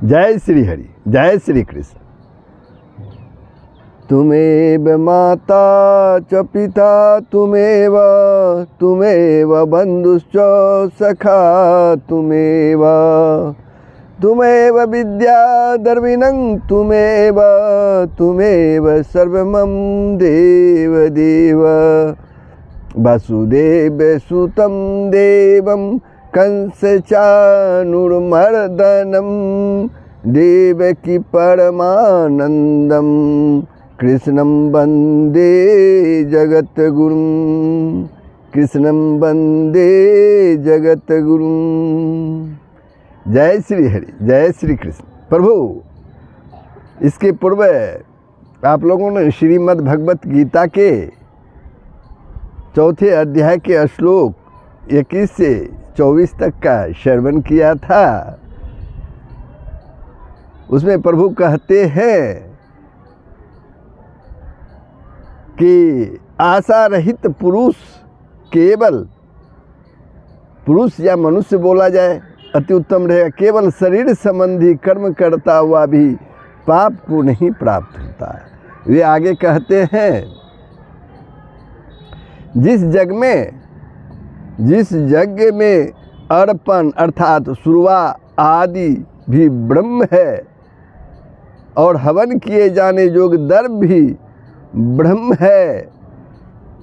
जय श्री हरि, जय श्री कृष्ण। तुमेव माता च पिता तुमेव बंधुश्च सखा तुमेव विद्या द्रविणं तुमेव सर्वमं देव वसुदेव सुतं देवं कंसचाणूरमर्दनं देवकी परमानंदं कृष्णं वंदे जगद्गुरुं जय श्री हरि, जय श्री कृष्ण। प्रभु, इसके पूर्व आप लोगों ने श्रीमद् भगवत गीता के चौथे अध्याय के श्लोक 21 से 24 तक का श्रवण किया था। उसमें प्रभु कहते हैं कि आशा रहित पुरुष, केवल पुरुष या मनुष्य बोला जाए अति उत्तम रहेगा, केवल शरीर संबंधी कर्म करता हुआ भी पाप को नहीं प्राप्त होता है। वे आगे कहते हैं, जिस यज्ञ में अर्पण अर्थात सुरवा आदि भी ब्रह्म है और हवन किए जाने योग्य द्रव्य भी ब्रह्म है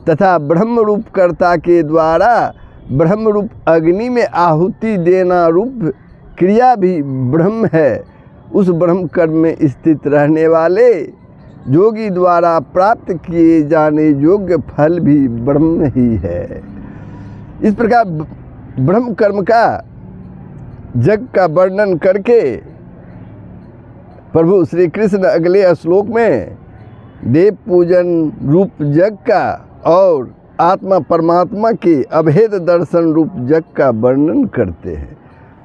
तथा ब्रह्म रूप कर्ता के द्वारा ब्रह्म रूप अग्नि में आहुति देना रूप क्रिया भी ब्रह्म है, उस ब्रह्म कर्म में स्थित रहने वाले योगी द्वारा प्राप्त किए जाने योग्य फल भी ब्रह्म ही है। इस प्रकार ब्रह्म कर्म का जग का वर्णन करके प्रभु श्री कृष्ण अगले श्लोक में देव पूजन रूप जग का और आत्मा परमात्मा के अभेद दर्शन रूप जग का वर्णन करते हैं।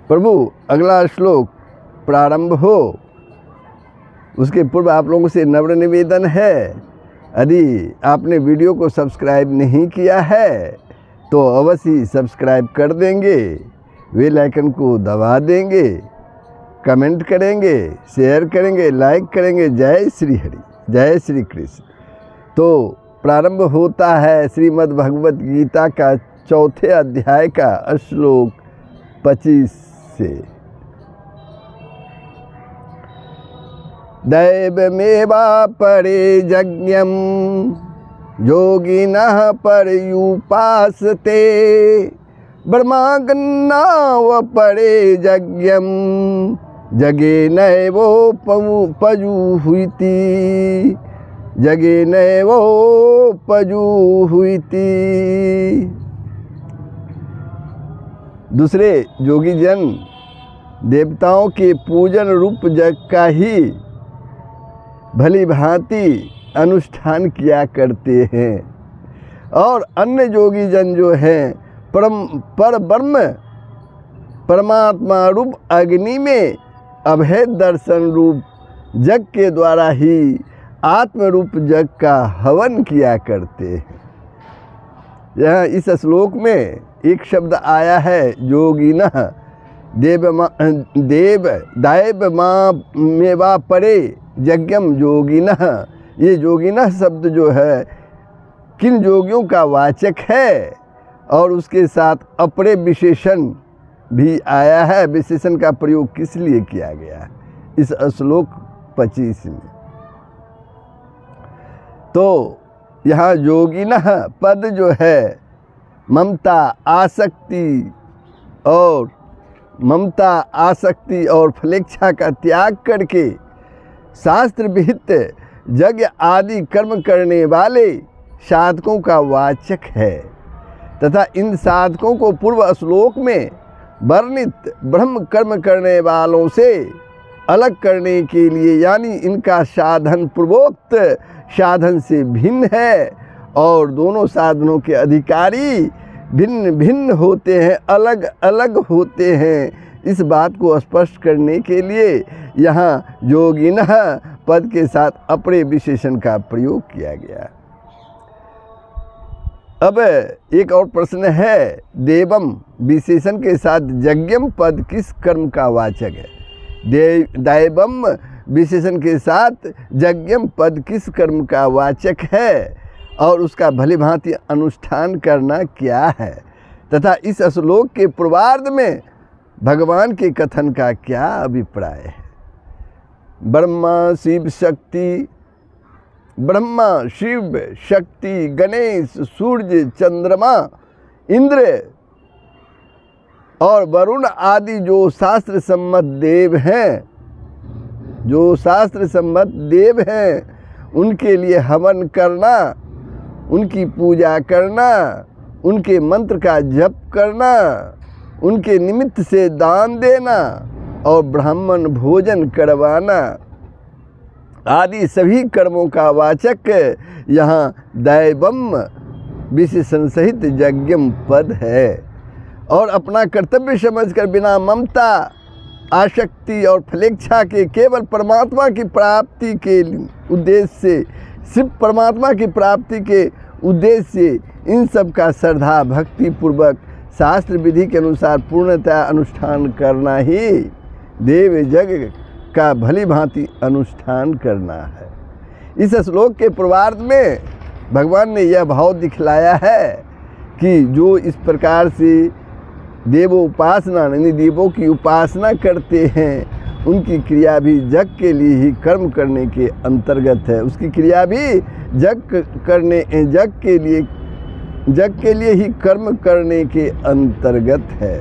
प्रभु अगला श्लोक प्रारंभ हो उसके पूर्व आप लोगों से नम्र निवेदन है, यदि आपने वीडियो को सब्सक्राइब नहीं किया है तो अवश्य सब्सक्राइब कर देंगे, बेल आइकन को दबा देंगे, कमेंट करेंगे, शेयर करेंगे, लाइक करेंगे। जय श्री हरि, जय श्री कृष्ण। तो प्रारंभ होता है श्रीमद् भगवत गीता का चौथे अध्याय का श्लोक 25 से। दैवमेवा परे यज्ञं योगिनः पर्युपासते ब्रह्माग्नाव परे यज्ञं जगेनैवोपजुहुइति दूसरे योगी जन देवताओं के पूजन रूप जग का ही भली भांति अनुष्ठान किया करते हैं और अन्य योगी जन जो हैं पर ब्रह्म परमात्मा रूप अग्नि में अभेद दर्शन रूप जग के द्वारा ही आत्म रूप जग का हवन किया करते हैं। यहाँ इस श्लोक में एक शब्द आया है योगिनः दैव मेवा परे यज्ञम योगिनः। ये योगिनः शब्द जो है किन योगियों का वाचक है और उसके साथ अपरे विशेषण भी आया है। विशेषण का प्रयोग किस लिए किया गया है इस श्लोक 25 में। तो यहाँ योगिनः पद जो है ममता आसक्ति और फलेच्छा का त्याग करके शास्त्र विहित यज्ञ आदि कर्म करने वाले साधकों का वाचक है तथा इन साधकों को पूर्व श्लोक में वर्णित ब्रह्म कर्म करने वालों से अलग करने के लिए, यानी इनका साधन पूर्वोक्त साधन से भिन्न है और दोनों साधनों के अधिकारी भिन्न भिन्न होते हैं, अलग अलग होते हैं। इस बात को स्पष्ट करने के लिए यहाँ योगिनः पद के साथ अपरे विशेषण का प्रयोग किया गया। अब एक और प्रश्न है, देवम विशेषण के साथ यज्ञम पद किस कर्म का वाचक है? दैवम विशेषण के साथ यज्ञम पद किस कर्म का वाचक है और उसका भली भांति अनुष्ठान करना क्या है, तथा इस श्लोक के पूर्वार्ध में भगवान के कथन का क्या अभिप्राय है। ब्रह्मा शिव शक्ति गणेश सूर्य चंद्रमा इंद्र और वरुण आदि जो शास्त्र सम्मत देव हैं, उनके लिए हवन करना, उनकी पूजा करना, उनके मंत्र का जप करना, उनके निमित्त से दान देना और ब्राह्मण भोजन करवाना आदि सभी कर्मों का वाचक यहाँ दैवम विशेषण सहित यज्ञम पद है। और अपना कर्तव्य समझकर बिना ममता आसक्ति और फलेच्छा के केवल परमात्मा की प्राप्ति के उद्देश्य से, सिर्फ परमात्मा की प्राप्ति के उद्देश्य से इन सब का श्रद्धा भक्ति पूर्वक शास्त्र विधि के अनुसार पूर्णतः अनुष्ठान करना ही देव जग का भली भांति अनुष्ठान करना है। इस श्लोक के पूर्वार्ध में भगवान ने यह भाव दिखलाया है कि जो इस प्रकार से देवोपासना यानी देवों की उपासना करते हैं, उनकी क्रिया भी जग के लिए ही कर्म करने के अंतर्गत है। उसकी क्रिया भी जग के लिए ही कर्म करने के अंतर्गत है।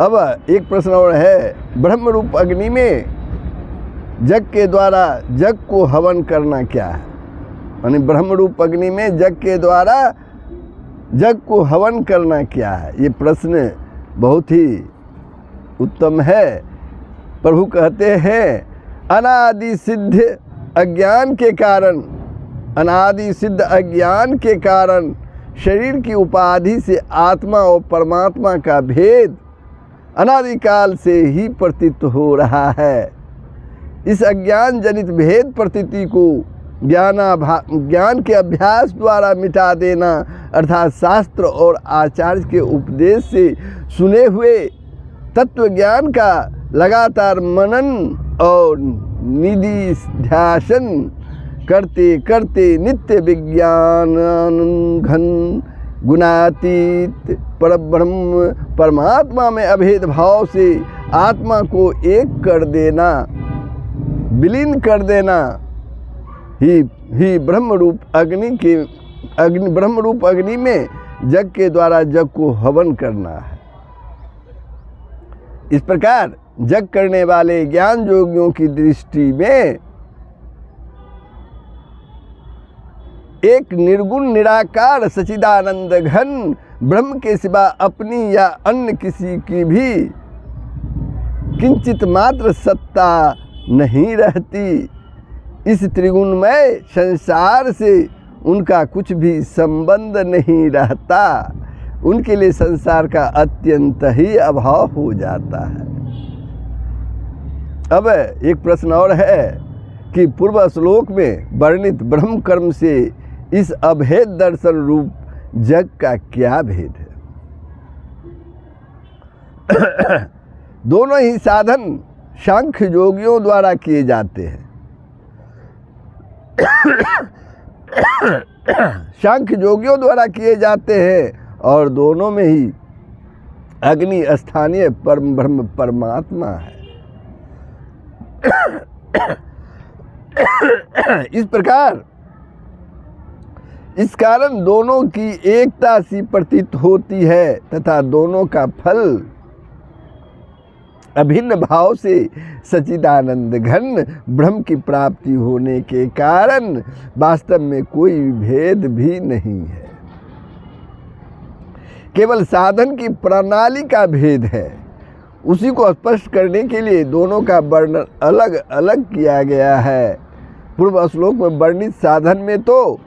अब एक प्रश्न और है, ब्रह्म रूप अग्नि में जग के द्वारा जग को हवन करना क्या है? यानी ब्रह्म रूप अग्नि में जग के द्वारा जग को हवन करना क्या है? ये प्रश्न बहुत ही उत्तम है। प्रभु कहते हैं, अनादि सिद्ध अज्ञान के कारण शरीर की उपाधि से आत्मा और परमात्मा का भेद अनादिकाल से ही प्रतीत हो रहा है। इस अज्ञान जनित भेद प्रतीति को ज्ञान के अभ्यास द्वारा मिटा देना अर्थात शास्त्र और आचार्य के उपदेश से सुने हुए तत्व ज्ञान का लगातार मनन और निधिध्यासन करते करते नित्य विज्ञान घन गुणातीत परब्रह्म परमात्मा में अभेद भाव से आत्मा को एक कर देना, विलीन कर देना ही ब्रह्म रूप अग्नि में जग के द्वारा जग को हवन करना है। इस प्रकार जग करने वाले ज्ञान योगियों की दृष्टि में एक निर्गुण निराकार सच्चिदानंद घन ब्रह्म के सिवा अपनी या अन्य किसी की भी किंचित मात्र सत्ता नहीं रहती। इस त्रिगुणमय संसार से उनका कुछ भी संबंध नहीं रहता। उनके लिए संसार का अत्यंत ही अभाव हो जाता है। अब एक प्रश्न और है कि पूर्व श्लोक में वर्णित ब्रह्म कर्म से इस अभेद दर्शन रूप जग का क्या भेद है? दोनों ही साधन सांख्य योगियों द्वारा किए जाते हैं। सांख्य योगियों द्वारा किए जाते हैं और दोनों में ही अग्नि स्थानीय परम ब्रह्म परमात्मा है। इस कारण दोनों की एकता सी प्रतीत होती है तथा दोनों का फल अभिन्न भाव से सच्चिदानंद घन ब्रह्म की प्राप्ति होने के कारण वास्तव में कोई भेद भी नहीं है। केवल साधन की प्रणाली का भेद है। उसी को स्पष्ट करने के लिए दोनों का वर्णन अलग अलग किया गया है। पूर्व श्लोक में वर्णित साधन में तो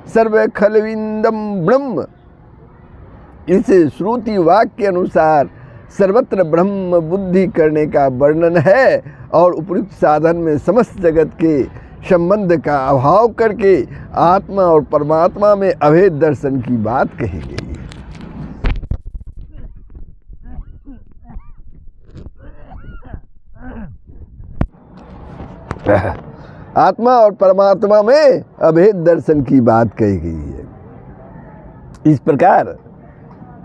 सर्व खलविंदम ब्रह्म, इस श्रुति वाक्य के अनुसार सर्वत्र ब्रह्म बुद्धि करने का वर्णन है और उपयुक्त साधन में समस्त जगत के संबंध का अभाव करके आत्मा और परमात्मा में अभेद दर्शन की बात कही गई है। आत्मा और परमात्मा में अभेद दर्शन की बात कही गई है। इस प्रकार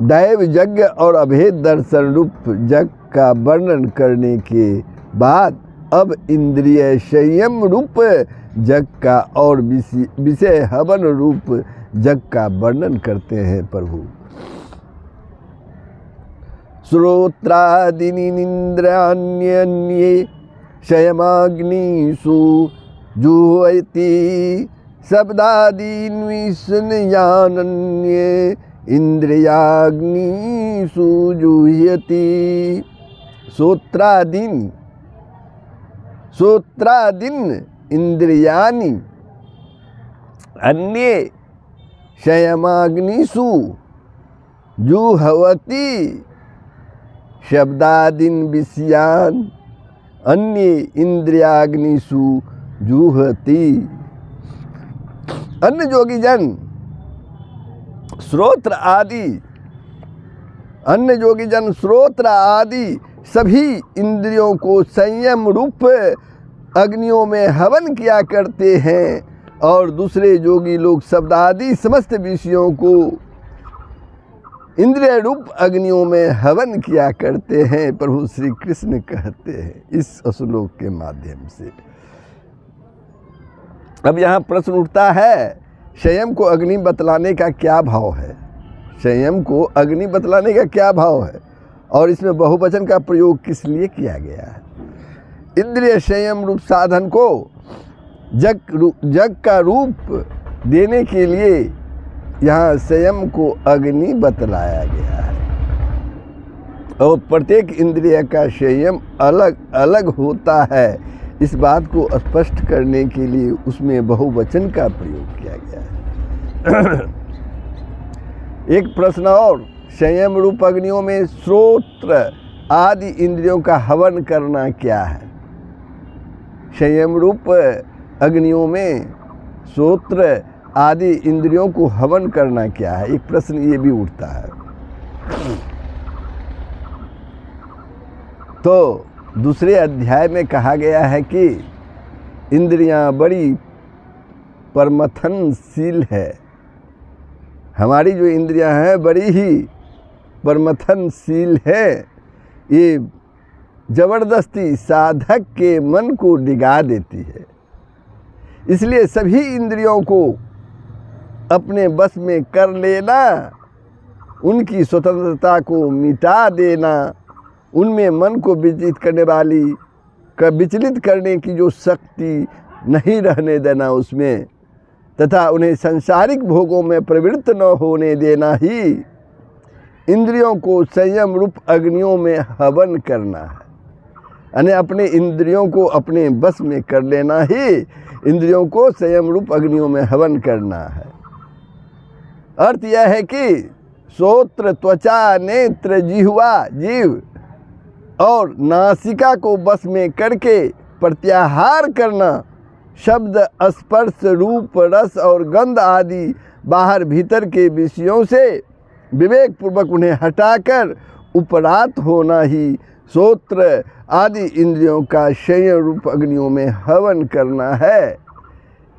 दैव यज्ञ और अभेद दर्शन रूप जग का वर्णन करने के बाद अब इंद्रिय संयम रूप जग का और विषय हवन रूप जग का वर्णन करते हैं प्रभु। श्रोत्रादीनीन्द्रियाण्ये शयमाग्निषु जुह्वति शब्दादीन् विषयान्ये इंद्रियाग्निषु जुह्यति। श्रोत्रादीन इंद्रियानि अन्ये शयमाग्निषु जुह्वति शब्दादीन् विषयान् अन्ये इंद्रियाग्निषु जुह्वति। अन्य योगी जन श्रोत्र आदि सभी इंद्रियों को संयम रूप अग्नियों में हवन किया करते हैं और दूसरे योगी लोग शब्द आदि समस्त विषयों को इंद्रिय रूप अग्नियों में हवन किया करते हैं। प्रभु श्री कृष्ण कहते हैं इस श्लोक के माध्यम से। अब यहाँ प्रश्न उठता है, संयम को अग्नि बतलाने का क्या भाव है? संयम को अग्नि बतलाने का क्या भाव है और इसमें बहुवचन का प्रयोग किस लिए किया गया है? इंद्रिय संयम रूप साधन को जग का रूप देने के लिए यहाँ संयम को अग्नि बतलाया गया है और प्रत्येक इंद्रिय का संयम अलग अलग होता है। इस बात को स्पष्ट करने के लिए उसमें बहुवचन का प्रयोग किया गया है। एक प्रश्न और, संयम रूप अग्नियों में श्रोत्र आदि इंद्रियों का हवन करना क्या है? संयम रूप अग्नियों में श्रोत्र आदि इंद्रियों को हवन करना क्या है? एक प्रश्न ये भी उठता है। तो दूसरे अध्याय में कहा गया है कि इंद्रियां बड़ी परमथनशील है। हमारी जो इंद्रियां हैं बड़ी ही परमथनशील है। ये जबरदस्ती साधक के मन को डिगा देती है। इसलिए सभी इंद्रियों को अपने बस में कर लेना, उनकी स्वतंत्रता को मिटा देना, उनमें मन को विचलित करने की जो शक्ति नहीं रहने देना उसमें, तथा उन्हें सांसारिक भोगों में प्रवृत्त न होने देना ही इंद्रियों को संयम रूप अग्नियों में हवन करना है। यानी अपने इंद्रियों को अपने बस में कर लेना ही इंद्रियों को संयम रूप अग्नियों में हवन करना है। अर्थ यह है कि श्रोत्र, त्वचा, नेत्र, जिह्वा, जीव और नासिका को बस में करके प्रत्याहार करना, शब्द, स्पर्श, रूप, रस और गंध आदि बाहर भीतर के विषयों से विवेक पूर्वक उन्हें हटाकर उपरात होना ही श्रोत्र आदि इंद्रियों का संयम रूप अग्नियों में हवन करना है।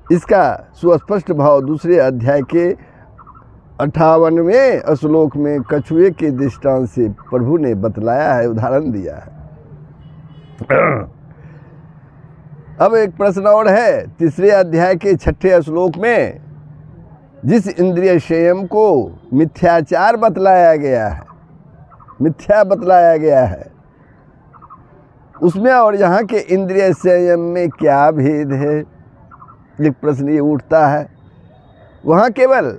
इसका सुस्पष्ट भाव दूसरे अध्याय के 58वें श्लोक में कछुए के दृष्टांत से प्रभु ने बतलाया है, उदाहरण दिया है। अब एक प्रश्न और है, तीसरे अध्याय के 6ठे श्लोक में जिस इंद्रिय संयम को मिथ्याचार बतलाया गया है, मिथ्या बतलाया गया है, उसमें और यहाँ के इंद्रिय संयम में क्या भेद है? एक प्रश्न ये उठता है। वहाँ केवल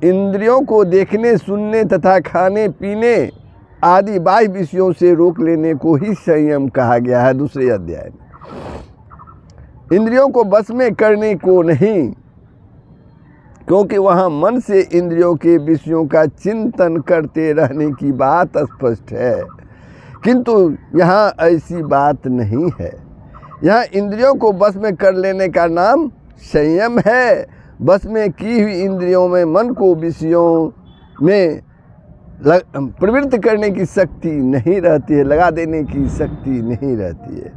इंद्रियों को देखने, सुनने तथा खाने पीने आदि बाह्य विषयों से रोक लेने को ही संयम कहा गया है दूसरे अध्याय में। इंद्रियों को बस में करने को नहीं, क्योंकि वहाँ मन से इंद्रियों के विषयों का चिंतन करते रहने की बात स्पष्ट है, किंतु यहाँ ऐसी बात नहीं है। यहाँ इंद्रियों को बस में कर लेने का नाम संयम है। बस में की हुई इंद्रियों में मन को विषयों में प्रवृत्त करने की शक्ति नहीं रहती है, लगा देने की शक्ति नहीं रहती है।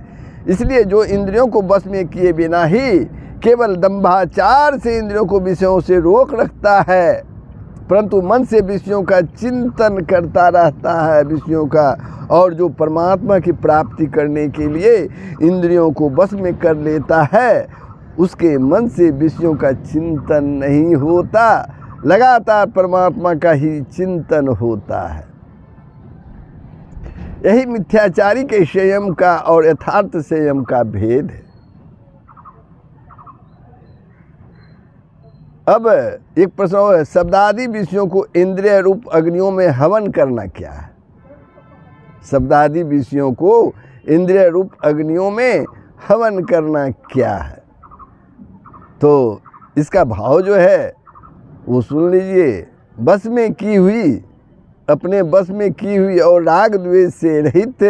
इसलिए जो इंद्रियों को बस में किए बिना ही केवल दंभाचार से इंद्रियों को विषयों से रोक रखता है, परंतु मन से विषयों का चिंतन करता रहता है विषयों का, और जो परमात्मा की प्राप्ति करने के लिए इंद्रियों को बस में कर लेता है, उसके मन से विषयों का चिंतन नहीं होता, लगातार परमात्मा का ही चिंतन होता है। यही मिथ्याचारी के संयम का और यथार्थ संयम का भेद है। अब एक प्रश्न है, शब्दादि विषयों को इंद्रिय रूप अग्नियों में हवन करना क्या है? शब्दादि विषयों को इंद्रिय रूप अग्नियों में हवन करना क्या है? तो इसका भाव जो है वो सुन लीजिए। बस में की हुई, अपने बस में की हुई और राग द्वेष से रहित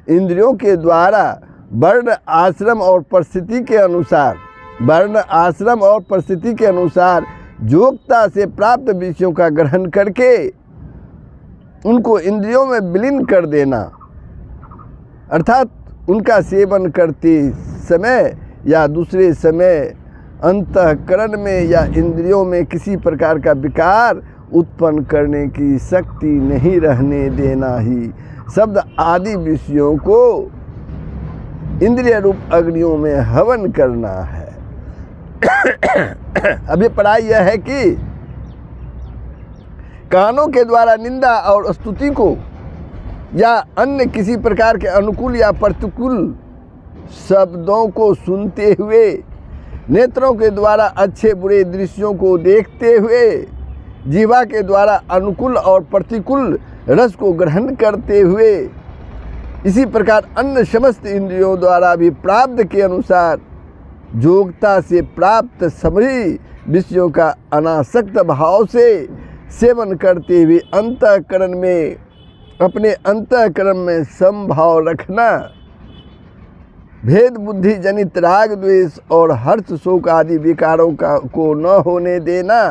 इंद्रियों के द्वारा वर्ण आश्रम और परिस्थिति के अनुसार, वर्ण आश्रम और परिस्थिति के अनुसार योग्यता से प्राप्त विषयों का ग्रहण करके उनको इंद्रियों में विलीन कर देना, अर्थात उनका सेवन करते समय या दूसरे समय अंतःकरण में या इंद्रियों में किसी प्रकार का विकार उत्पन्न करने की शक्ति नहीं रहने देना ही शब्द आदि विषयों को इंद्रिय रूप अग्नियों में हवन करना है। अभी पढ़ाई यह है कि कानों के द्वारा निंदा और स्तुति को या अन्य किसी प्रकार के अनुकूल या प्रतिकूल शब्दों को सुनते हुए, नेत्रों के द्वारा अच्छे बुरे दृश्यों को देखते हुए, जीवा के द्वारा अनुकूल और प्रतिकूल रस को ग्रहण करते हुए, इसी प्रकार अन्य समस्त इंद्रियों द्वारा भी प्राप्त के अनुसार योग्यता से प्राप्त सभी विषयों का अनासक्त भाव से सेवन करते हुए अंतःकरण में, अपने अंतःकरण में समभाव रखना, भेद बुद्धि जनित राग द्वेष और हर्ष शोक आदि विकारों को न होने देना,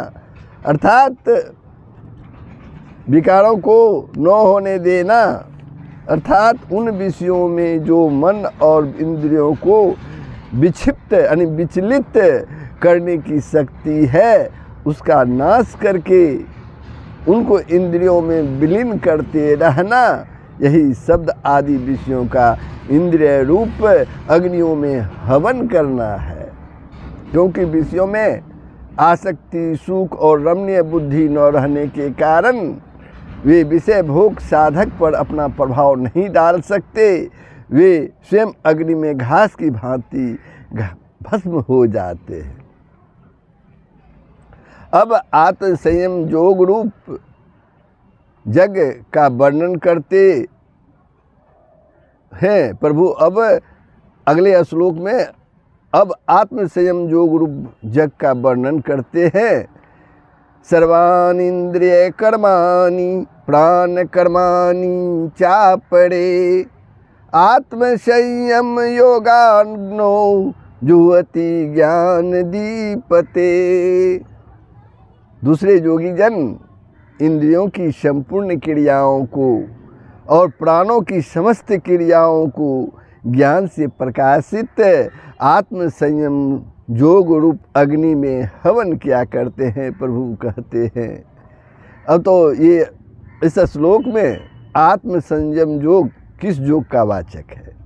अर्थात विकारों को न होने देना, अर्थात उन विषयों में जो मन और इंद्रियों को विक्षिप्त यानी विचलित करने की शक्ति है, उसका नाश करके उनको इंद्रियों में विलीन करते रहना, यही शब्द आदि विषयों का इंद्रिय रूप अग्नियों में हवन करना है। क्योंकि विषयों में आसक्ति, सुख और रमणीय बुद्धि न रहने के कारण वे विषय भोग साधक पर अपना प्रभाव नहीं डाल सकते, वे स्वयं अग्नि में घास की भांति भस्म हो जाते हैं। अब आत्म संयम योग रूप जग का वर्णन करते हैं प्रभु। अब अगले श्लोक में अब आत्म संयम योग रूप जग का वर्णन करते हैं। सर्वान् इंद्रिय कर्माणि प्राण कर्माणि चापरे आत्म संयम योगाग्नो जुहति ज्ञान दीपते। दूसरे योगी जन इंद्रियों की संपूर्ण क्रियाओं को और प्राणों की समस्त क्रियाओं को ज्ञान से प्रकाशित आत्म संयम योग रूप अग्नि में हवन किया करते हैं, प्रभु कहते हैं। अब तो ये इस श्लोक में आत्म संयम योग किस योग का वाचक है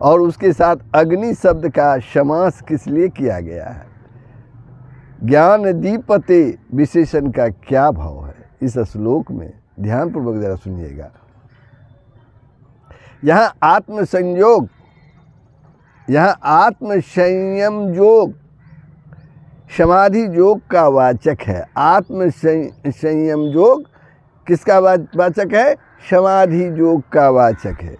और उसके साथ अग्नि शब्द का समास किस लिए किया गया है, ज्ञान दीपते विशेषण का क्या भाव है, इस श्लोक में ध्यानपूर्वक जरा सुनिएगा। यहाँ आत्म संयोग, यहाँ आत्म संयम योग समाधि योग का वाचक है। आत्म संयम योग किसका वाचक है? समाधि योग का वाचक है।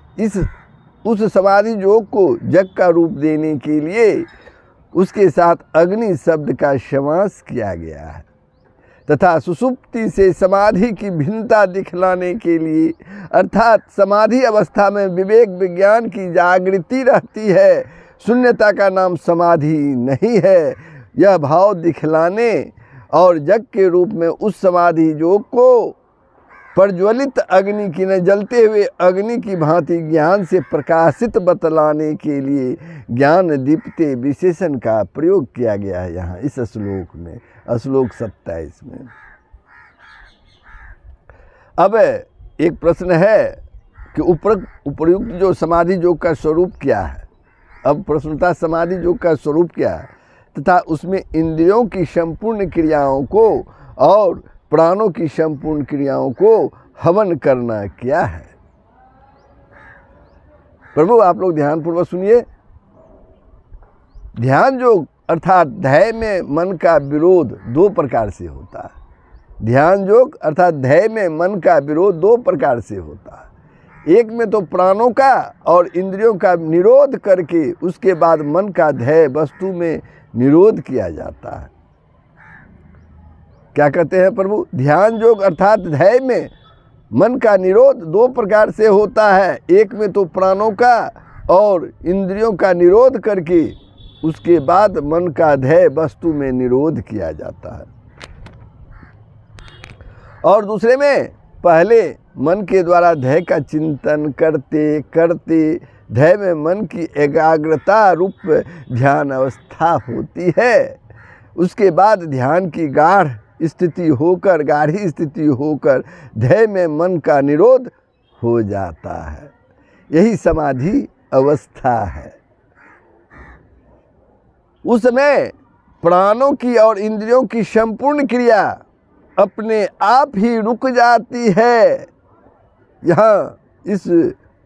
उस समाधि योग को जग का रूप देने के लिए उसके साथ अग्नि शब्द का समास किया गया है तथा सुषुप्ति से समाधि की भिन्नता दिखलाने के लिए, अर्थात समाधि अवस्था में विवेक विज्ञान की जागृति रहती है, शून्यता का नाम समाधि नहीं है, यह भाव दिखलाने और जग के रूप में उस समाधि योग को प्रज्वलित अग्नि की न जलते हुए अग्नि की भांति ज्ञान से प्रकाशित बतलाने के लिए ज्ञान दीप्ते विशेषण का प्रयोग किया गया है यहाँ इस श्लोक में, श्लोक 27 में। अब एक प्रश्न है कि उपयुक्त जो समाधि योग का स्वरूप क्या है। अब प्रश्नता समाधि योग का स्वरूप क्या है तथा उसमें इंद्रियों की संपूर्ण क्रियाओं को और प्राणों की संपूर्ण क्रियाओं को हवन करना क्या है। प्रभु आप लोग ध्यानपूर्वक सुनिए। ध्यान योग अर्थात ध्येय में मन का विरोध दो प्रकार से होता है। ध्यान योग अर्थात ध्येय में मन का विरोध दो प्रकार से होता है। एक में तो प्राणों का और इंद्रियों का निरोध करके उसके बाद मन का ध्येय वस्तु में निरोध किया जाता है। क्या कहते हैं प्रभु? ध्यान योग अर्थात ध्येय में मन का निरोध दो प्रकार से होता है। एक में तो प्राणों का और इंद्रियों का निरोध करके उसके बाद मन का ध्येय वस्तु में निरोध किया जाता है, और दूसरे में पहले मन के द्वारा ध्येय का चिंतन करते करते ध्येय में मन की एकाग्रता रूप ध्यान अवस्था होती है। उसके बाद ध्यान की गाढ़ी स्थिति होकर ध्येय में मन का निरोध हो जाता है। यही समाधि अवस्था है। उस समय प्राणों की और इंद्रियों की संपूर्ण क्रिया अपने आप ही रुक जाती है। यहाँ इस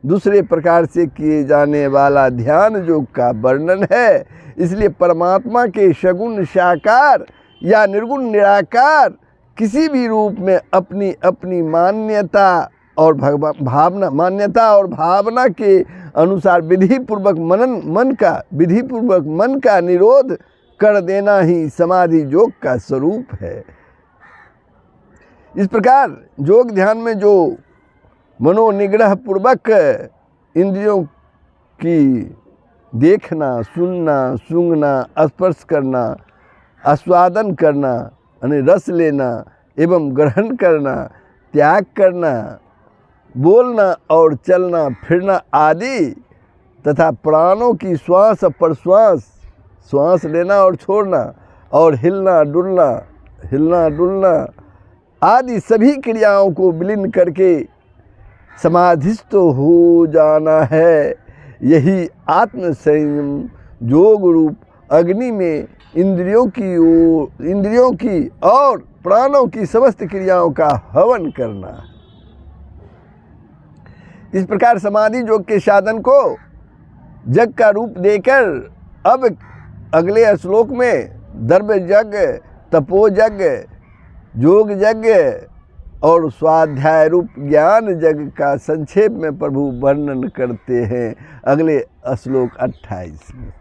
दूसरे प्रकार से किए जाने वाला ध्यान योग का वर्णन है। इसलिए परमात्मा के सगुण साकार या निर्गुण निराकार किसी भी रूप में अपनी अपनी मान्यता और भावना के अनुसार विधिपूर्वक मन का निरोध कर देना ही समाधि योग का स्वरूप है। इस प्रकार योग ध्यान में जो मनोनिग्रह पूर्वक इंद्रियों की देखना, सुनना, सूंघना, स्पर्श करना, आस्वादन करना यानी रस लेना एवं ग्रहण करना, त्याग करना, बोलना और चलना फिरना आदि तथा प्राणों की श्वास प्रश्वास, श्वास लेना और छोड़ना और हिलना डुलना आदि सभी क्रियाओं को विलीन करके समाधिस्थ हो जाना है। यही आत्म संयम योग रूप अग्नि में इंद्रियों की और प्राणों की समस्त क्रियाओं का हवन करना है। इस प्रकार समाधि योग के साधन को जग का रूप देकर अब अगले श्लोक में दर्भ यज्ञ, तपो यज्ञ, योग यज्ञ और स्वाध्याय रूप ज्ञान यज्ञ का संक्षेप में प्रभु वर्णन करते हैं अगले श्लोक 28 में।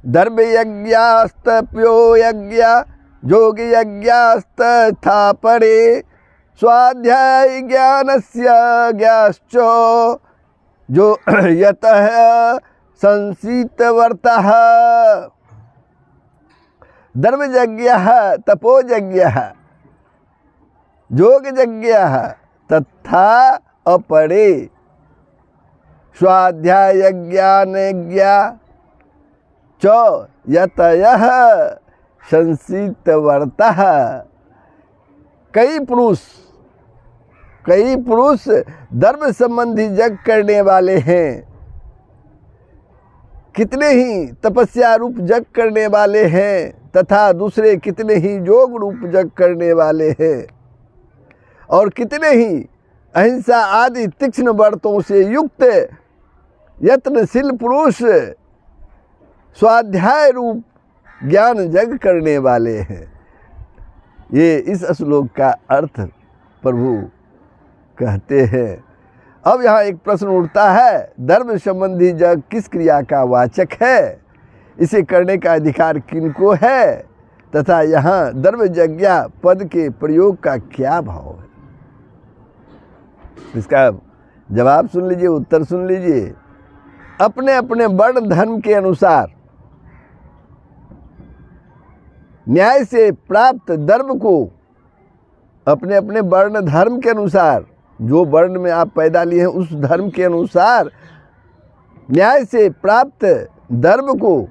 दर्भ यज्ञास्तप्यो यज्ञ योग यज्ञास्तथा परे स्वाध्याय ज्ञानस्य ज्ञाश्च जो यतः संसितवर्तः। धर्म यज्ञः तपो यज्ञः योग यज्ञः तथा अपरे स्वाध्याय ज्ञान यज्ञ च यतयः संसितवर्तः। कई पुरुष धर्म संबंधी यज्ञ करने वाले हैं, कितने ही तपस्या रूप यज्ञ करने वाले हैं तथा दूसरे कितने ही योग रूप यज्ञ करने वाले हैं, और कितने ही अहिंसा आदि तीक्ष्ण व्रतों से युक्त यत्नशील पुरुष स्वाध्याय रूप ज्ञान यज्ञ करने वाले हैं। ये इस श्लोक का अर्थ प्रभु कहते हैं। अब यहाँ एक प्रश्न उठता है, धर्म संबंधी यज्ञ किस क्रिया का वाचक है? इसे करने का अधिकार किनको है तथा यहाँ धर्म यज्ञ पद के प्रयोग का क्या भाव है? इसका जवाब सुन लीजिए, उत्तर सुन लीजिए। अपने अपने वर्ण धर्म के अनुसार न्याय से प्राप्त धर्म को अपने अपने वर्ण धर्म के अनुसार, जो वर्ण में आप पैदा लिए हैं उस धर्म के अनुसार न्याय से प्राप्त द्रव्य को,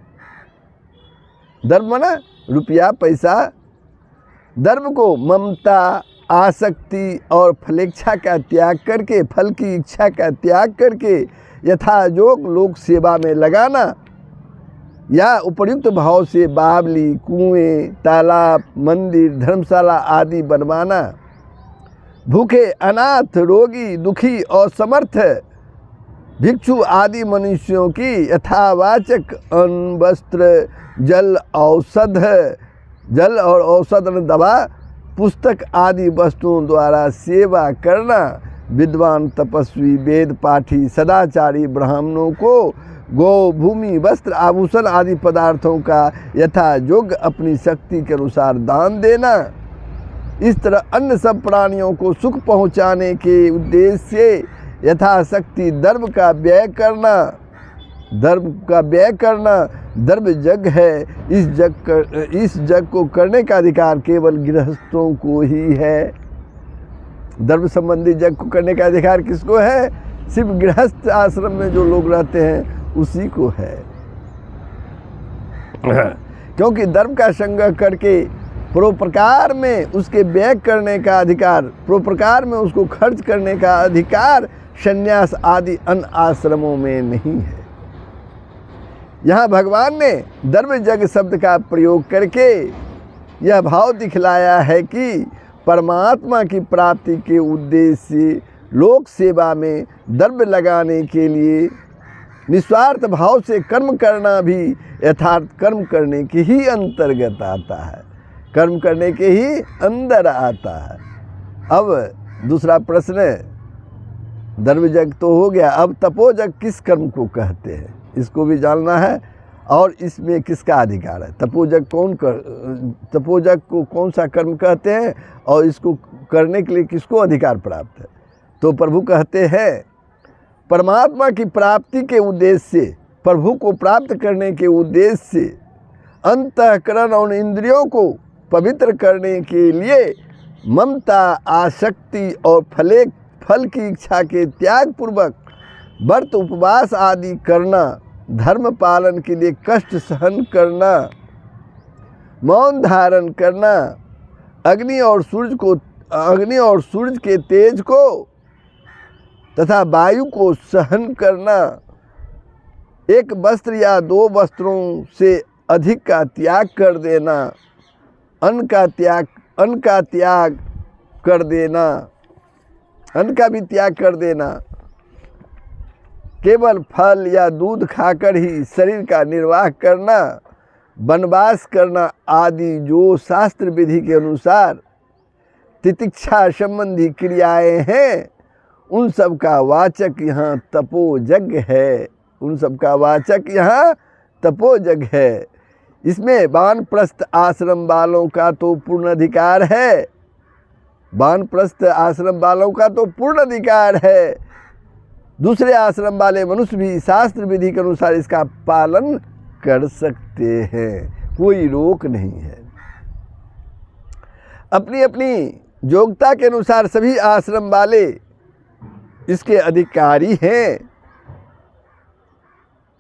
द्रव्य माना रुपया पैसा, द्रव्य को ममता, आसक्ति और फलेच्छा का त्याग करके, फल की इच्छा का त्याग करके यथायोग लोक सेवा में लगाना या उपर्युक्त भाव से बावली, कुएं, तालाब, मंदिर, धर्मशाला आदि बनवाना, भूखे, अनाथ, रोगी, दुखी और समर्थ भिक्षु आदि मनुष्यों की यथावाचक अन्न, वस्त्र, जल और औषध, दवा, पुस्तक आदि वस्तुओं द्वारा सेवा करना, विद्वान, तपस्वी, वेद पाठी, सदाचारी ब्राह्मणों को गौ, भूमि, वस्त्र, आभूषण आदि पदार्थों का यथायोग्य अपनी शक्ति के अनुसार दान देना। इस तरह अन्य सब प्राणियों को सुख पहुँचाने के उद्देश्य से यथाशक्ति द्रव्य का व्यय करना, द्रव्य यज्ञ है। इस यज्ञ को करने का अधिकार केवल गृहस्थों को ही है। द्रव्य संबंधी यज्ञ को करने का अधिकार किसको है? सिर्फ गृहस्थ आश्रम में जो लोग रहते हैं उसी को है। क्योंकि द्रव्य का संग्रह करके परोपकार में उसके व्यय करने का अधिकार, परोपकार में उसको खर्च करने का अधिकार संन्यास आदि अन्य आश्रमों में नहीं है। यहाँ भगवान ने द्रव्य यज्ञ शब्द का प्रयोग करके यह भाव दिखलाया है कि परमात्मा की प्राप्ति के उद्देश्य से लोक सेवा में द्रव्य लगाने के लिए निस्वार्थ भाव से कर्म करना भी यथार्थ कर्म करने के ही अंतर्गत आता है, कर्म करने के ही अंदर आता है। अब दूसरा प्रश्न, द्रव्य यज्ञ तो हो गया, अब तपोयज्ञ किस कर्म को कहते हैं इसको भी जानना है, और इसमें किसका अधिकार है। तपोयज्ञ को कौन सा कर्म कहते हैं और इसको करने के लिए किसको अधिकार प्राप्त है। तो प्रभु कहते हैं परमात्मा की प्राप्ति के उद्देश्य से, प्रभु को प्राप्त करने के उद्देश्य से अंतःकरण और इंद्रियों को पवित्र करने के लिए ममता, आसक्ति और फल की इच्छा के त्याग पूर्वक व्रत, उपवास आदि करना, धर्म पालन के लिए कष्ट सहन करना, मौन धारण करना, अग्नि और सूरज के तेज को तथा वायु को सहन करना, एक वस्त्र या दो वस्त्रों से अधिक का त्याग कर देना, अन्न का त्याग कर देना, अन्न का भी त्याग कर देना, केवल फल या दूध खाकर ही शरीर का निर्वाह करना, वनवास करना आदि जो शास्त्र विधि के अनुसार तितिक्षा संबंधी क्रियाएं हैं, उन सब का वाचक यहाँ तपोयज्ञ है। उन सब का वाचक यहाँ तपोयज्ञ है। इसमें वानप्रस्थ आश्रम वालों का तो पूर्ण अधिकार है, वानप्रस्थ आश्रम वालों का तो पूर्ण अधिकार है। दूसरे आश्रम वाले मनुष्य भी शास्त्र विधि के अनुसार इसका पालन कर सकते हैं, कोई रोक नहीं है। अपनी अपनी योग्यता के अनुसार सभी आश्रम वाले इसके अधिकारी हैं।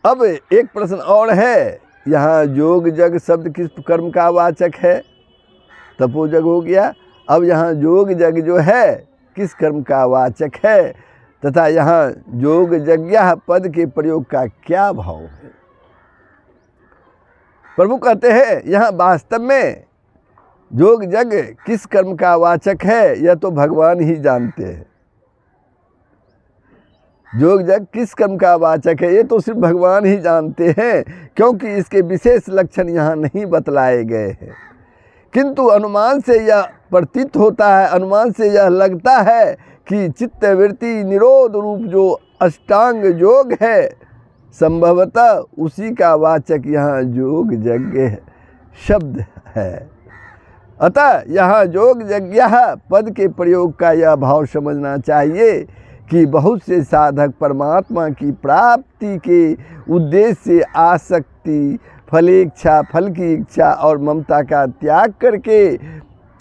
अब एक प्रश्न और है, यहाँ योग यज्ञ शब्द किस कर्म का वाचक है? तपोयज्ञ हो गया। अब यहाँ योग यज्ञ जो है किस कर्म का वाचक है, तथा यहाँ योग यज्ञ पद के प्रयोग का क्या भाव है? प्रभु कहते हैं यहाँ वास्तव में योग यज्ञ किस कर्म का वाचक है यह तो भगवान ही जानते हैं। योग यज्ञ किस कर्म का वाचक है ये तो सिर्फ भगवान ही जानते हैं, क्योंकि इसके विशेष लक्षण यहाँ नहीं बतलाए गए हैं। किंतु अनुमान से यह प्रतीत होता है, अनुमान से यह लगता है कि चित्तवृत्ति निरोध रूप जो अष्टांग योग है संभवतः उसी का वाचक यहाँ योग यज्ञ शब्द है। अतः यहाँ योग यज्ञ पद के प्रयोग का यह भाव समझना चाहिए कि बहुत से साधक परमात्मा की प्राप्ति के उद्देश्य से आसक्ति, फलेच्छा, फल की इच्छा और ममता का त्याग करके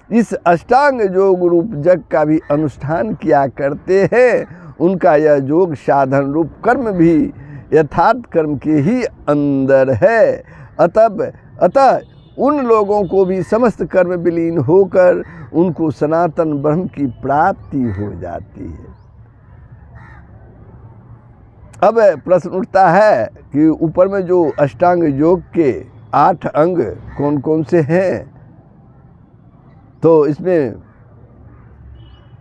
इस अष्टांग योग रूप यज्ञ का भी अनुष्ठान किया करते हैं, उनका यह योग साधन रूप कर्म भी यथार्थ कर्म के ही अंदर है। अतः उन लोगों को भी समस्त कर्म विलीन होकर उनको सनातन ब्रह्म की प्राप्ति हो जाती है। अब प्रश्न उठता है कि ऊपर में जो अष्टांग योग के 8 अंग कौन कौन से हैं, तो इसमें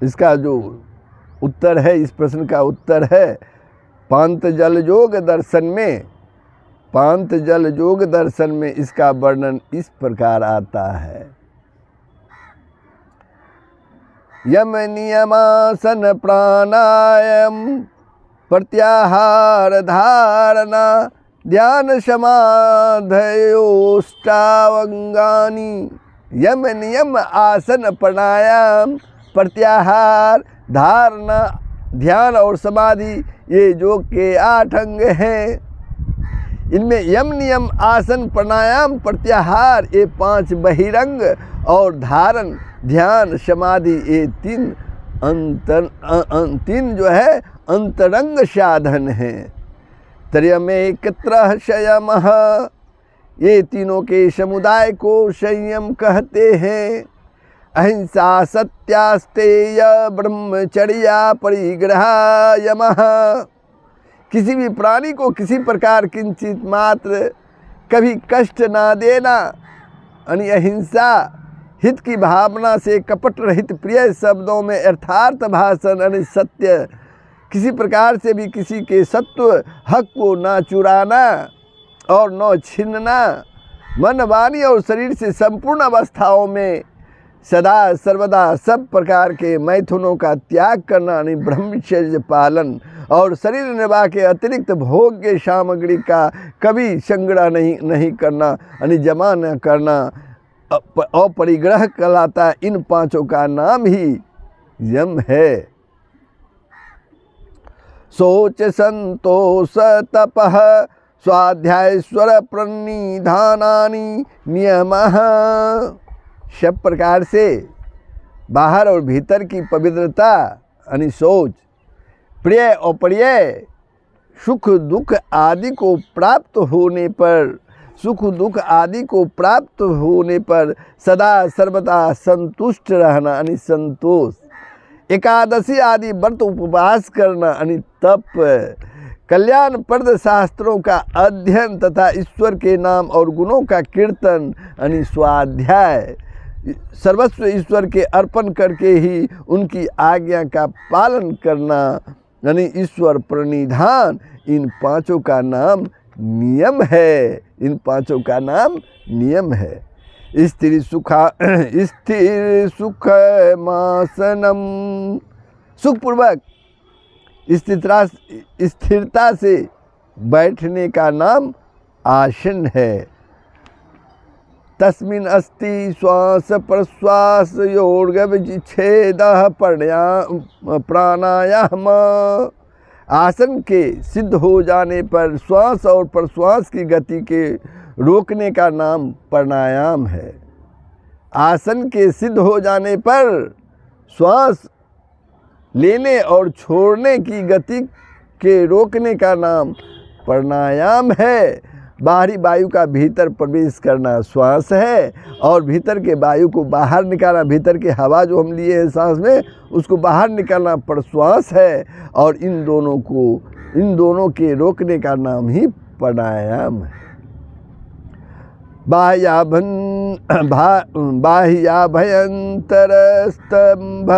इसका जो उत्तर है, इस प्रश्न का उत्तर है पांतजल योग दर्शन में इसका वर्णन इस प्रकार आता है। यम नियमासन प्राणायाम प्रत्याहार धारणा ध्यान समाधयोष्टावंगानि। यम नियम आसन प्राणायाम प्रत्याहार धारणा ध्यान और समाधि ये योग के 8 अंग हैं। इनमें यम नियम आसन प्राणायाम प्रत्याहार ये 5 बहिरंग और धारण ध्यान समाधि ये 3 जो है अंतरंग साधन हैं। त्रयमेकत्र संयमः ये तीनों के समुदाय को संयम कहते हैं। अहिंसा सत्यास्तेय ब्रह्मचर्या परिग्रह यमः। किसी भी प्राणी को किसी प्रकार किंचित मात्र कभी कष्ट ना देना, यानी अहिंसा, हित की भावना से कपट रहित प्रिय शब्दों में यथार्थ भाषण, यानी सत्य, किसी प्रकार से भी किसी के सत्व हक को ना चुराना और न छीनना, मन वाणी और शरीर से संपूर्ण अवस्थाओं में सदा सर्वदा सब प्रकार के मैथुनों का त्याग करना, यानी ब्रह्मचर्य पालन, और शरीर निर्वाह के अतिरिक्त भोग्य सामग्री का कभी संग्रह नहीं करना, यानी जमा न करना, अपरिग्रह कहलाता। इन 5 का नाम ही यम है। शौच संतोष तपः स्वाध्यायश्वर प्रणिधानानि नियमः। सब प्रकार से बाहर और भीतर की पवित्रता, यानी शौच, प्रिय अप्रिय, सुख दुख आदि को प्राप्त होने पर सदा सर्वदा संतुष्ट रहना, यानी संतोष, एकादशी आदि व्रत उपवास करना, यानी तप, कल्याणप्रद शास्त्रों का अध्ययन तथा ईश्वर के नाम और गुणों का कीर्तन, यानी स्वाध्याय, सर्वस्व ईश्वर के अर्पण करके ही उनकी आज्ञा का पालन करना, यानी ईश्वर प्रणिधान। इन 5 का नाम नियम है। इन 5 का नाम नियम है। स्थिर सुखमासनम, सुखपूर्वक स्थिरता से बैठने का नाम आसन है। तस्मिन् अस्ति श्वास प्रश्वास योर्गविच्छेदः प्राणायाम। आसन के सिद्ध हो जाने पर श्वास और प्रश्वास की गति के रोकने का नाम प्राणायाम है। आसन के सिद्ध हो जाने पर श्वास लेने और छोड़ने की गति के रोकने का नाम प्राणायाम है। बाहरी वायु का भीतर प्रवेश करना श्वास है और भीतर के वायु को बाहर निकालना, भीतर की हवा जो हम लिए हैं सांस में उसको बाहर निकालना प्रश्वास है। और इन दोनों के रोकने का नाम ही प्राणायाम है। बाह्याभ्यंतर स्तंभ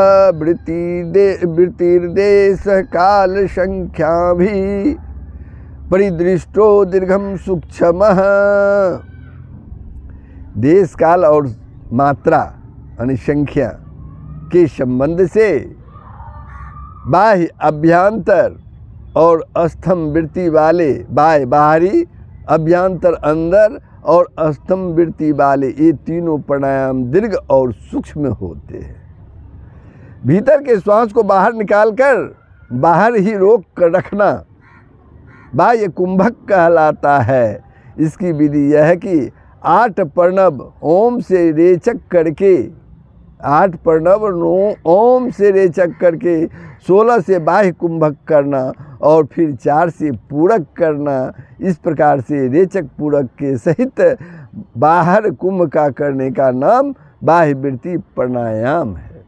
वृत्तिर्देश काल संख्या भी परिदृष्टो दीर्घम सूक्ष्म। देश काल और मात्रा यानी संख्या के संबंध से बाह्य अभ्यंतर और अस्थम वृत्ति वाले, बाहरी अभ्यंतर अंदर और अस्थम वृत्ति वाले ये तीनों प्राणायाम दीर्घ और सूक्ष्म होते हैं। भीतर के श्वास को बाहर निकालकर बाहर ही रोक कर रखना बाह्य कुंभक कहलाता है। इसकी विधि यह है कि 8 प्रणव ओम से रेचक करके 8 प्रणव 9 ओम से रेचक करके 16 से बाह्य कुंभक करना और फिर 4 से पूरक करना। इस प्रकार से रेचक पूरक के सहित बाहर कुंभ का करने का नाम बाह्य वृत्ति प्राणायाम है।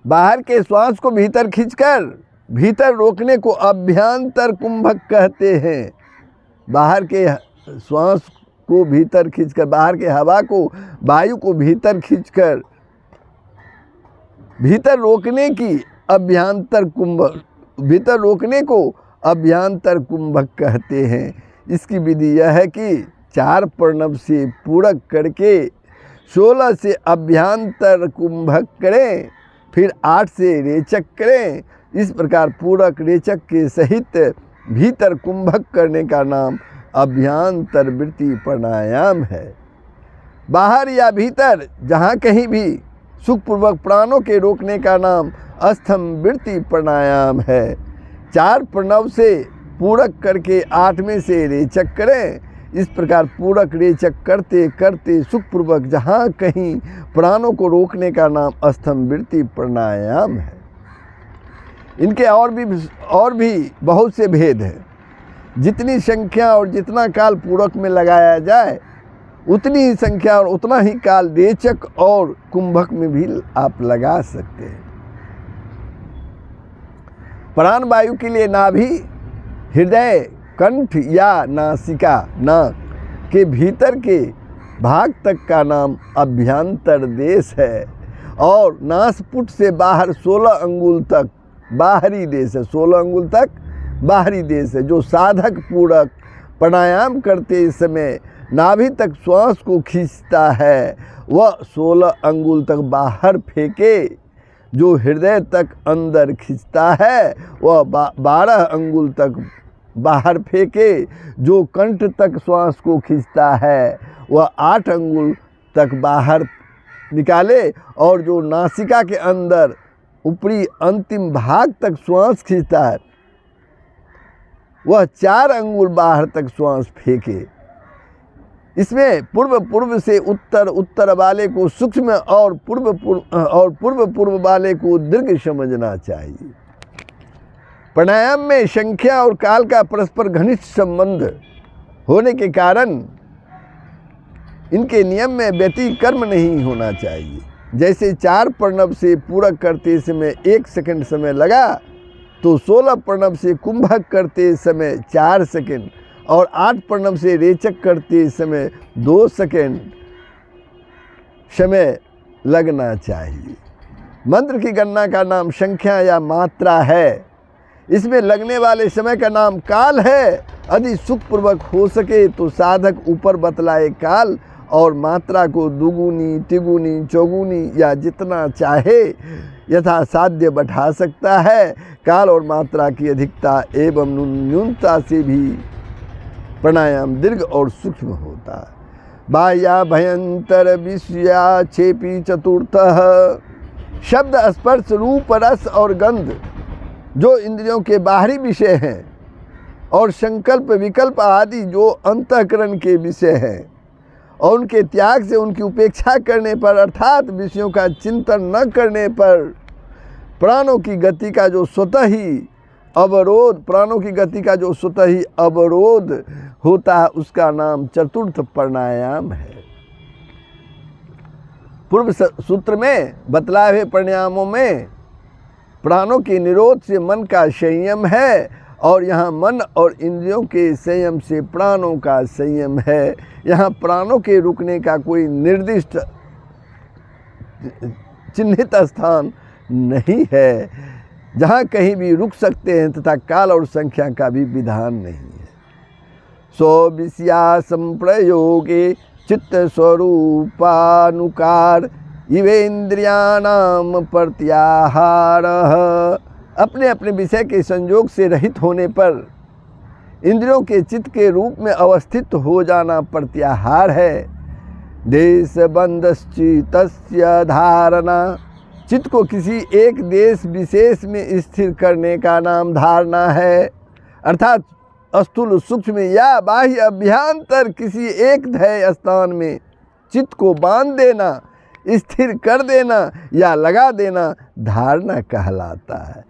बाहर के श्वास को भीतर खींचकर भीतर रोकने को अभ्यंतर कुंभक कहते हैं। बाहर के श्वास को भीतर खींचकर, बाहर के हवा को, वायु को भीतर खींचकर भीतर रोकने की अभ्यंतर कुंभक, भीतर रोकने को अभ्यंतर कुंभक कहते हैं। इसकी विधि यह है कि 4 प्रणव से पूरक करके 16 से अभ्यंतर कुंभक करें, फिर 8 से रेचक करें। इस प्रकार पूरक रेचक के सहित भीतर कुंभक करने का नाम अभ्यंतर वृत्ति प्राणायाम है। बाहर या भीतर जहाँ कहीं भी सुखपूर्वक प्राणों के रोकने का नाम अस्थम वृत्ति प्राणायाम है। 4 प्रणव से पूरक करके 8वें से रेचक करें। इस प्रकार पूरक रेचक करते करते सुखपूर्वक जहाँ कहीं प्राणों को रोकने का नाम अस्थम वृत्ति प्राणायाम है। इनके और भी बहुत से भेद हैं। जितनी संख्या और जितना काल पूरक में लगाया जाए उतनी ही संख्या और उतना ही काल रेचक और कुंभक में भी आप लगा सकते हैं। प्राण वायु के लिए नाभि, हृदय, कंठ या नासिका, नाक के भीतर के भाग तक का नाम अभ्यंतर देश है और नासपुट से बाहर 16 अंगुल तक बाहरी देश है। 16 अंगुल तक बाहरी देश है। जो साधक पूरक प्राणायाम करते समय नाभि तक श्वास को खींचता है वह 16 अंगुल तक बाहर फेंके। जो हृदय तक अंदर खींचता है वह 12 अंगुल तक बाहर फेंके। जो कंठ तक श्वास को खींचता है वह 8 अंगुल तक बाहर निकाले और जो नासिका के अंदर ऊपरी अंतिम भाग तक श्वास खींचता है वह 4 अंगुल बाहर तक श्वास फेंके। इसमें पूर्व से उत्तर वाले को सूक्ष्म और पूर्व वाले को दीर्घ समझना चाहिए। प्राणायाम में संख्या और काल का परस्पर घनिष्ठ संबंध होने के कारण इनके नियम में व्यतिक्रम नहीं होना चाहिए। जैसे 4 प्रणव से पूरक करते समय 1 सेकंड समय लगा तो 16 प्रणव से कुंभक करते समय 4 सेकंड और 8 प्रणव से रेचक करते समय 2 सेकंड समय लगना चाहिए। मंत्र की गणना का नाम संख्या या मात्रा है। इसमें लगने वाले समय का नाम काल है। यदि सुखपूर्वक हो सके तो साधक ऊपर बतलाए काल और मात्रा को दुगुनी, तिगुनी, चौगुनी या जितना चाहे यथा साध्य बढ़ा सकता है। काल और मात्रा की अधिकता एवं न्यूनता से भी प्राणायाम दीर्घ और सूक्ष्म होता है। बाह्या भयंतर विषया छेपी चतुर्थः। शब्द, स्पर्श, रूप, रस और गंध जो इंद्रियों के बाहरी विषय हैं और संकल्प, विकल्प आदि जो अंतःकरण के विषय हैं और उनके त्याग से उनकी उपेक्षा करने पर अर्थात विषयों का चिंतन न करने पर प्राणों की गति का जो स्वतः ही अवरोध होता है उसका नाम चतुर्थ प्राणायाम है। पूर्व सूत्र में बतलाए हुए प्राणायामों में प्राणों के निरोध से मन का संयम है और यहाँ मन और इंद्रियों के संयम से प्राणों का संयम है। यहाँ प्राणों के रुकने का कोई निर्दिष्ट चिन्हित स्थान नहीं है जहाँ कहीं भी रुक सकते हैं तथा काल और संख्या का भी विधान नहीं है। सो विषया संप्रयोगे चित्त स्वरूपानुकार इवेन्द्रियाणाम प्रत्याहारः। अपने अपने विषय के संयोग से रहित होने पर इंद्रियों के चित्त के रूप में अवस्थित हो जाना प्रत्याहार है। देशबन्धश्चित्तस्य धारणा। चित्त को किसी एक देश विशेष में स्थिर करने का नाम धारणा है, अर्थात स्थूल, सूक्ष्म या बाह्य अभ्यंतर किसी एक ध्येय स्थान में चित्त को बांध देना। स्थिर कर देना या लगा देना धारणा कहलाता है।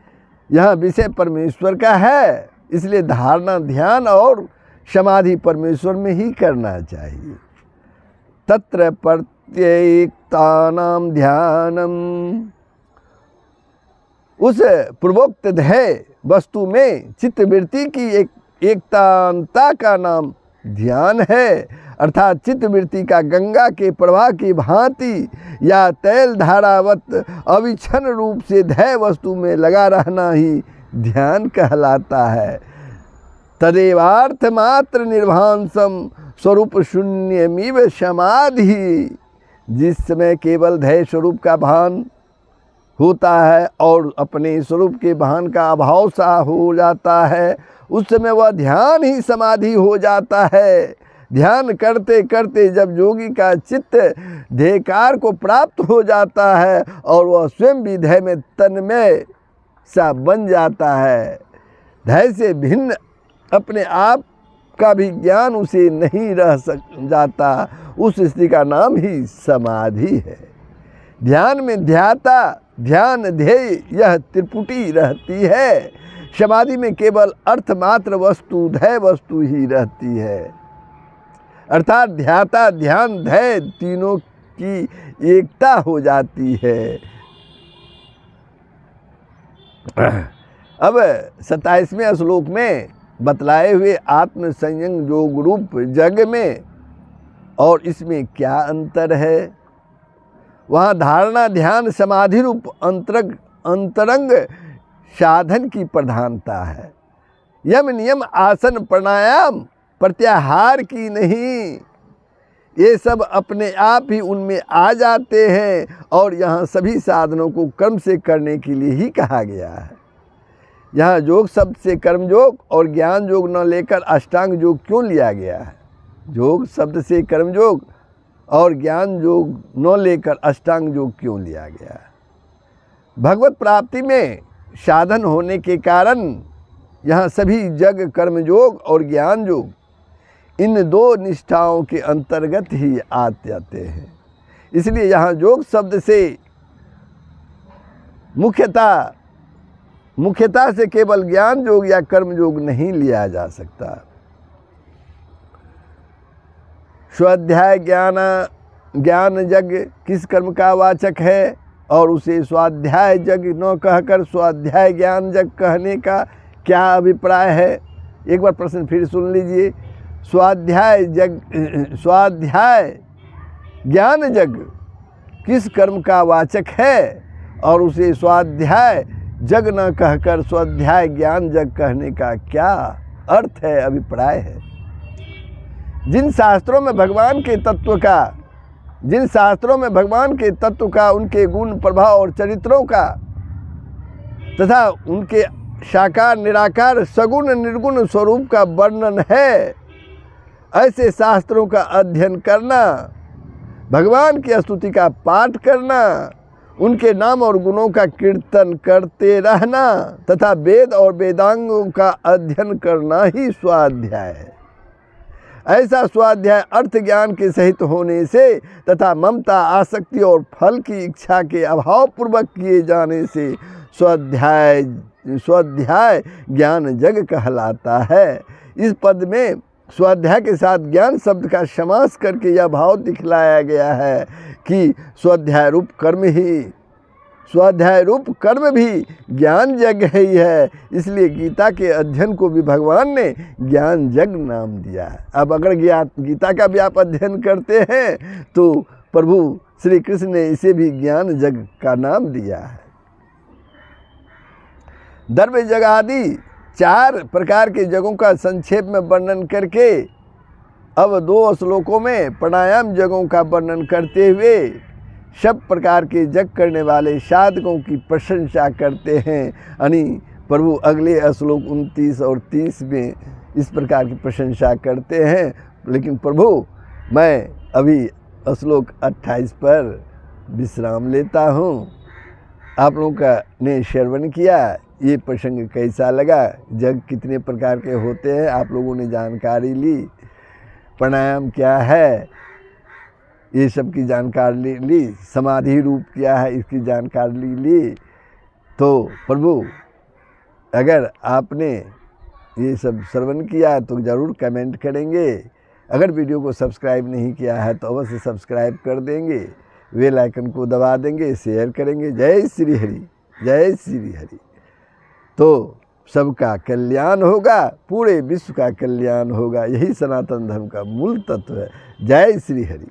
यहाँ विषय परमेश्वर का है, इसलिए धारणा, ध्यान और समाधि परमेश्वर में ही करना चाहिए। तत्र प्रत्येकतानां ध्यानम, उस पूर्वोक्त ध्येय वस्तु में चित्तवृत्ति की एकतांता का नाम ध्यान है। अर्थात चित्तवृत्ति का गंगा के प्रवाह की भांति या तैल धारावत अविच्छिन्न रूप से ध्येय वस्तु में लगा रहना ही ध्यान कहलाता है। तदेवार्थ मात्र निर्भांसम स्वरूप शून्यमिव समाधि, जिस समय केवल ध्येय स्वरूप का भान होता है और अपने स्वरूप के भान का अभाव सा हो जाता है, उस समय वह ध्यान ही समाधि हो जाता है। ध्यान करते करते जब योगी का चित्त ध्येयकार को प्राप्त हो जाता है और वह स्वयं भी ध्येय में तन्मय सा बन जाता है, ध्येय से भिन्न अपने आप का भी ज्ञान उसे नहीं रह जाता, उस स्थिति का नाम ही समाधि है। ध्यान में ध्याता, ध्यान, ध्येय यह त्रिपुटी रहती है। समाधि में केवल अर्थमात्र वस्तु, ध्येय वस्तु ही रहती है। अर्थात ध्याता, ध्यान, ध्येय तीनों की एकता हो जाती है। अब 27वें श्लोक में बतलाए हुए आत्म संयम योग रूप जग में और इसमें क्या अंतर है, वहाँ धारणा, ध्यान, समाधि रूप अंतरंग साधन की प्रधानता है। यम, नियम, आसन, प्राणायाम प्रत्याहार की नहीं, ये सब अपने आप ही उनमें आ जाते हैं और यहाँ सभी साधनों को कर्म से करने के लिए ही कहा गया है। यहाँ योग शब्द से कर्म योग और ज्ञान योग न लेकर अष्टांग योग क्यों लिया गया है? योग शब्द से कर्म योग और ज्ञान योग न लेकर अष्टांग योग क्यों लिया गया है? भगवत प्राप्ति में साधन होने के कारण यहाँ सभी जग कर्म योग और ज्ञान योग इन दो निष्ठाओं के अंतर्गत ही आ जाते हैं। इसलिए यहाँ योग शब्द से मुख्यता से केवल ज्ञान योग या कर्म योग नहीं लिया जा सकता। स्वाध्याय ज्ञान जग किस कर्म का वाचक है और उसे स्वाध्याय जग न कहकर स्वाध्याय ज्ञान जग कहने का क्या अभिप्राय है? एक बार प्रश्न फिर सुन लीजिए। स्वाध्याय ज्ञान जग किस कर्म का वाचक है और उसे स्वाध्याय जग न कहकर स्वाध्याय ज्ञान जग कहने का क्या अर्थ है, अभिप्राय है? जिन शास्त्रों में भगवान के तत्व का, उनके गुण, प्रभाव और चरित्रों का तथा उनके साकार, निराकार, सगुण, निर्गुण स्वरूप का वर्णन है, ऐसे शास्त्रों का अध्ययन करना, भगवान की स्तुति का पाठ करना, उनके नाम और गुणों का कीर्तन करते रहना तथा वेद और वेदांगों का अध्ययन करना ही स्वाध्याय है। ऐसा स्वाध्याय अर्थ ज्ञान के सहित होने से तथा ममता, आसक्ति और फल की इच्छा के अभाव पूर्वक किए जाने से स्वाध्याय ज्ञान जग कहलाता है। इस पद में स्वाध्याय के साथ ज्ञान शब्द का समास करके यह भाव दिखलाया गया है कि स्वाध्याय रूप कर्म भी ज्ञान जग ही है। इसलिए गीता के अध्ययन को भी भगवान ने ज्ञान जग नाम दिया है। अब अगर गीता का भी आप अध्ययन करते हैं तो प्रभु श्री कृष्ण ने इसे भी ज्ञान जग का नाम दिया है। द्रव्य जग आदि 4 प्रकार के जगों का संक्षेप में वर्णन करके अब 2 श्लोकों में प्राणायाम जगों का वर्णन करते हुए सब प्रकार के जग करने वाले साधकों की प्रशंसा करते हैं। यानी प्रभु अगले श्लोक 29 और 30 में इस प्रकार की प्रशंसा करते हैं। लेकिन प्रभु मैं अभी श्लोक 28 पर विश्राम लेता हूँ। आप लोगों का ने श्रवण किया, ये प्रसंग कैसा लगा, जग कितने प्रकार के होते हैं आप लोगों ने जानकारी ली, प्राणायाम क्या है, ये सब की जानकारी ली, समाधि रूप क्या है इसकी जानकारी ली। तो प्रभु अगर आपने ये सब श्रवण किया तो ज़रूर कमेंट करेंगे। अगर वीडियो को सब्सक्राइब नहीं किया है तो अवश्य सब्सक्राइब कर देंगे, बेल आइकन को दबा देंगे, शेयर करेंगे। जय श्री हरि, जय श्री हरि। तो सबका कल्याण होगा, पूरे विश्व का कल्याण होगा। यही सनातन धर्म का मूल तत्व है। जय श्री हरि।